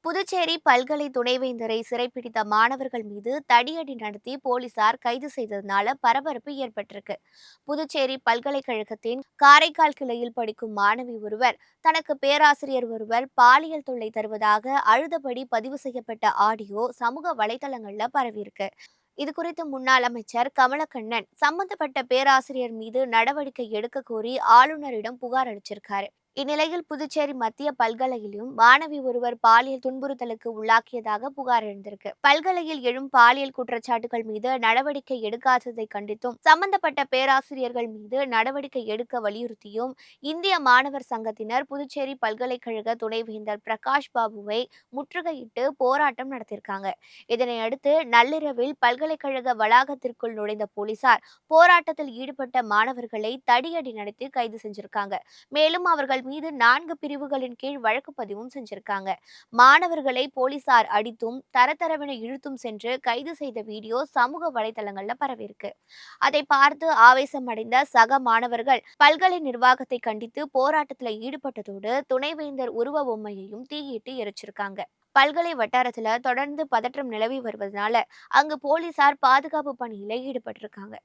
புதுச்சேரி பல்கலை துணைவேந்தரை சிறைப்பிடித்த மாணவர்கள் மீது தடியடி நடத்தி போலீசார் கைது செய்ததனால பரபரப்பு ஏற்பட்டிருக்கு. புதுச்சேரி பல்கலைக்கழகத்தின் காரைக்கால் கிளையில் படிக்கும் மாணவி ஒருவர் தனக்கு பேராசிரியர் ஒருவர் பாலியல் தொல்லை தருவதாக அழுதபடி பதிவு செய்யப்பட்ட ஆடியோ சமூக வலைதளங்கள்ல பரவியிருக்கு. இது குறித்து முன்னாள் அமைச்சர் கமலக்கண்ணன் சம்பந்தப்பட்ட பேராசிரியர் மீது நடவடிக்கை எடுக்க கோரி ஆளுநரிடம் புகார் அளிச்சிருக்காரு. இந்நிலையில் புதுச்சேரி மத்திய பல்கலையிலும் மாணவி ஒருவர் பாலியல் துன்புறுத்தலுக்கு உள்ளாக்கியதாக புகார் எழுந்திருக்கு. பல்கலையில் எழும் பாலியல் குற்றச்சாட்டுகள் மீது நடவடிக்கை எடுக்காததை கண்டித்தும் சம்பந்தப்பட்ட பேராசிரியர்கள் மீது நடவடிக்கை எடுக்க வலியுறுத்தியும் இந்திய மாணவர் சங்கத்தினர் புதுச்சேரி பல்கலைக்கழக துணைவேந்தர் பிரகாஷ் பாபுவை முற்றுகையிட்டு போராட்டம் நடத்தியிருக்காங்க. இதனையடுத்து நள்ளிரவில் பல்கலைக்கழக வளாகத்திற்குள் நுழைந்த போலீசார் போராட்டத்தில் ஈடுபட்ட மாணவர்களை தடியடி நடத்தி கைது செஞ்சிருக்காங்க. மேலும் அவர்கள் மீது 4 பிரிவுகளின் கீழ் வழக்கு பதிவும் செஞ்சிருக்காங்க. மாணவர்களை போலீசார் அடித்தும் தரதரவென இழுத்தும் சென்று கைது செய்த வீடியோ சமூக வலைதளங்கள்ல பரவியிருக்கு. அதை பார்த்து ஆவேசமடைந்த சக மாணவர்கள் பல்கலை நிர்வாகத்தை கண்டித்து போராட்டத்தில் ஈடுபட்டதோடு துணைவேந்தர் உருவ பொம்மையையும் தீயிட்டு எரிச்சிருக்காங்க. பல்கலை வட்டாரத்துல தொடர்ந்து பதற்றம் நிலவி வருவதனால அங்கு போலீசார் பாதுகாப்பு பணியில ஈடுபட்டிருக்காங்க.